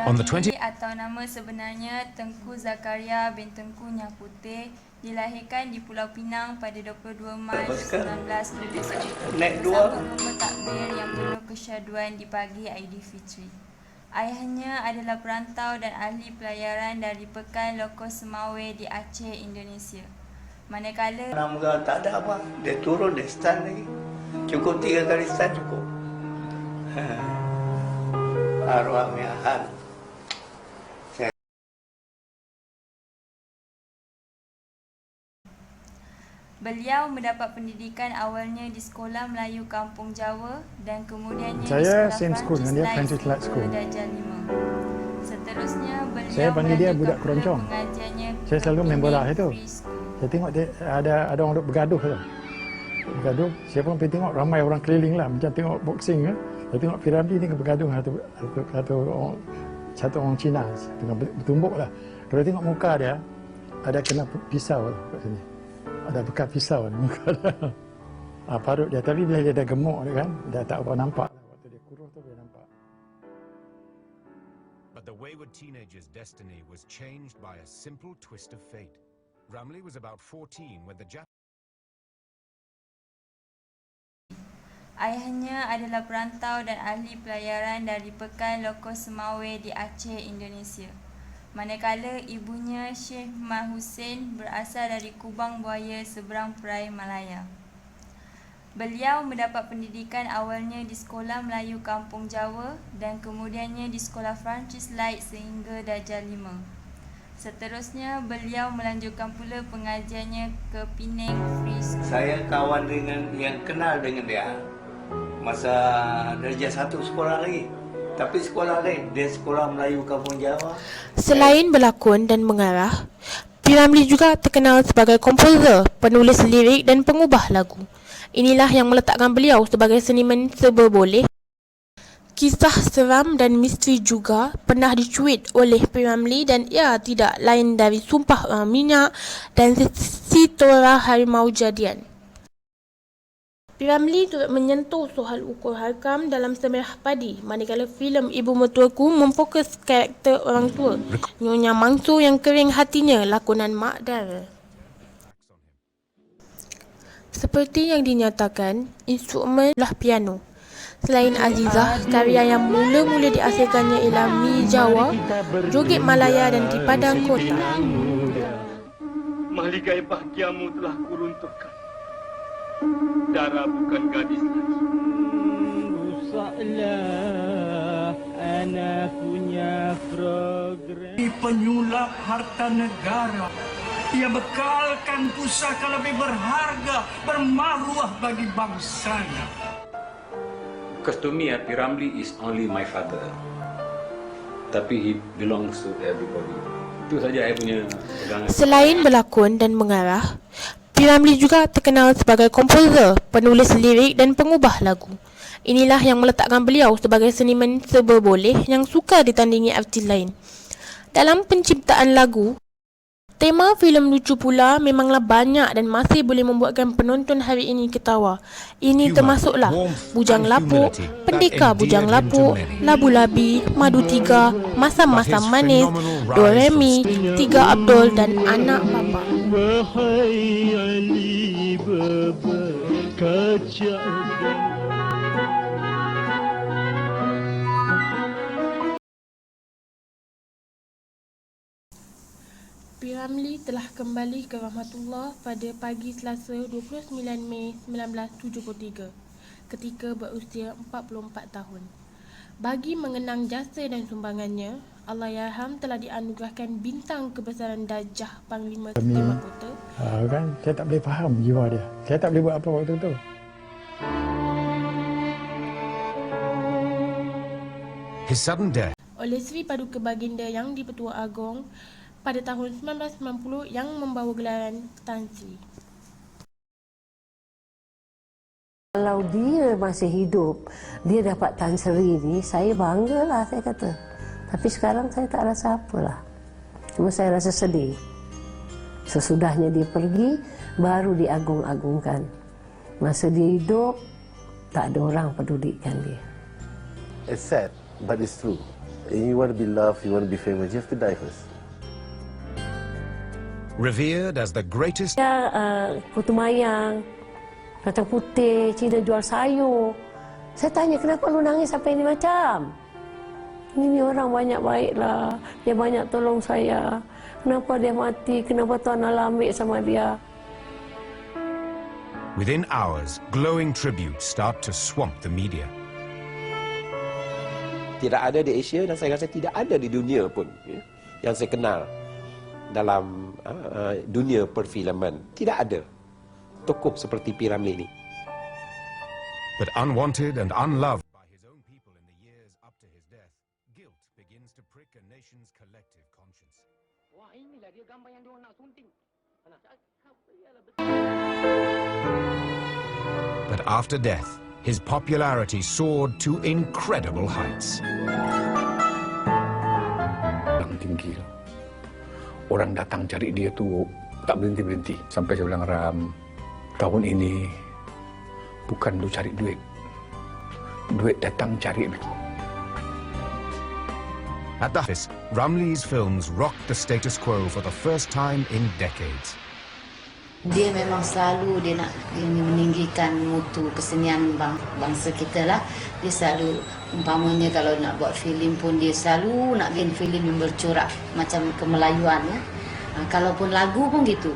On the 20 atau nama sebenarnya Tengku Zakaria bin Tengku Nyah Putih dilahirkan di Pulau Pinang pada 22 Mac 1971 bersama rumah takbir yang penuh kesyaduan di pagi Aidilfitri. Ayahnya adalah perantau dan ahli pelayaran dari Pekan Loko Semawe di Aceh, Indonesia. Manakala Namga tak ada apa, dia turun, dia stand lagi. Cukup 3 kali stand cukup. Arwah miahan. beliau mendapat pendidikan awalnya di Sekolah Melayu Kampung Jawa dan kemudiannya di Saya Sekolah same school dengan dia, Francis Light School. Darjah 5. Seterusnya beliau Saya panggil dia budak melanjutkan keroncong. pengajiannya Saya selalu main bola itu. Free School. Saya tengok dia, ada orang duk bergaduh tu. Bergaduh, siapa pun pergi tengok, ramai orang keliling lah, macam tengok boxing kan. Saya tengok Piramli ni bergaduh dengan satu orang Cina, tengah bertumbuk lah. Kalau tengok muka dia, ada kena pisau lah kat sini. Ada bekas pisau di muka dia. Parut dia, tapi bila dia dah gemuk dia kan, dah tak apa nampak lah. Waktu dia kurus tu dia nampak. But the wayward teenager's destiny was changed by a simple twist of fate. Ramli was about 14 when the Ayahnya adalah perantau dan ahli pelayaran dari Pekan Loko Semawe di Aceh, Indonesia. Manakala ibunya Syekh Mat Hussein berasal dari Kubang Buaya seberang Perai Malaya. Beliau mendapat pendidikan awalnya di Sekolah Melayu Kampung Jawa dan kemudiannya di Sekolah Francis Light sehingga darjah 5. Seterusnya, beliau melanjutkan pula pengajiannya ke Penang Free School. Saya kawan dengan yang kenal dengan dia masa darjah 1 sekolah lagi. Tapi sekolah lain, dia Sekolah Melayu Kampung Jawa. Selain berlakon dan mengarah, Piramli juga terkenal sebagai komposer, penulis lirik dan pengubah lagu. Inilah yang meletakkan beliau sebagai seniman serba boleh. Kisah seram dan misteri juga pernah dicuit oleh Piramli dan ia tidak lain dari Sumpah Orang Minyak dan Si Tora Harimau Jadian. Piramli turut menyentuh soal ukur harkam dalam Semerah Padi, manakala filem Ibu Mertuaku memfokus karakter orang tua, Nyonya Mansur yang kering hatinya, lakonan Mak Dara. Seperti yang dinyatakan, instrumen adalah piano. Selain Azizah, karya yang mula-mula dihasilkannya ialah Mi Jawa, Joget Malaya dan Di Padang Kota. Mahligai bahagiamu telah kuruntuhkan. Dara bukan gadis lagi. Rusaklah anak punya program. Penyulap harta negara. Ia bekalkan pusaka lebih berharga, bermaruah bagi bangsanya. Because to me, Piramli is only my father. Tapi he belongs to everybody. Itu saja saya punya pegangan. Selain berlakon dan mengarah, Piramli juga terkenal sebagai komposer, penulis lirik dan pengubah lagu. Inilah yang meletakkan beliau sebagai seniman serba boleh yang suka ditandingi artis lain. Dalam penciptaan lagu, tema filem lucu pula memanglah banyak dan masih boleh membuatkan penonton hari ini ketawa. Ini termasuklah Bujang Lapuk, Pendekar Bujang Lapuk, Labu-Labi, Madu Tiga, Masam-Masam Manis, Doremi, Tiga Abdul dan Anak Bapa. Wahai Ali Baba kaca. Piramli telah kembali ke rahmatullah pada pagi Selasa 29 Mei 1973 ketika berusia 44 tahun. Bagi mengenang jasa dan sumbangannya, Allahyarham telah dianugerahkan bintang kebesaran Darjah Panglima Ketua Mahkota. Kan saya tak boleh faham jiwa dia. Saya tak boleh buat apa waktu tu. his sudden death Oleh Sri Paduka Baginda Yang di-Pertua Agong pada tahun 1990 yang membawa gelaran Tan Sri. Kalau dia masih hidup, dia dapat Tan Sri ni, saya banggalah, saya kata. Tapi sekarang saya tak rasa apalah. Cuma saya rasa sedih. Sesudahnya dia pergi, baru diagung-agungkan. Masa dia hidup, tak ada orang pedulikan dia. It's sad, but it's true. You want to be loved, you want to be famous, you have to die first. Revered as the greatest Ya, Putu Mayang, Kacang Putih, Cina jual sayur. Saya tanya, kenapa lu nangis sampai ini macam? Ini orang banyak baiklah, dia banyak tolong saya. Kenapa dia mati, kenapa Tuhan Allah ambil sama dia? Within hours, glowing tributes start to swamp the media. Tidak ada di Asia dan saya rasa tidak ada di dunia pun yang saya kenal dalam dunia perfilman. Tidak ada tokoh seperti P. Ramlee ini. But unwanted and unloved by his own people in the years up to his death, guilt begins to prick a nation's collective conscience. Wah, inilah dia gambar yang dia nak sunting. But after death, his popularity soared to incredible heights. Yang tinggi. Orang datang cari dia tu tak berhenti-berhenti. Sampai saya bilang, Ram, tahun ini bukan lu cari duit. Duit datang cari lu. At the office, Ramlee's films rocked the status quo for the first time in decades. Dia memang selalu dia nak meninggikan mutu kesenian bangsa kita lah. Dia selalu, umpamanya kalau nak buat filem pun dia selalu nak bikin filem yang bercorak macam kemelayuan ya. Kalaupun lagu pun gitu.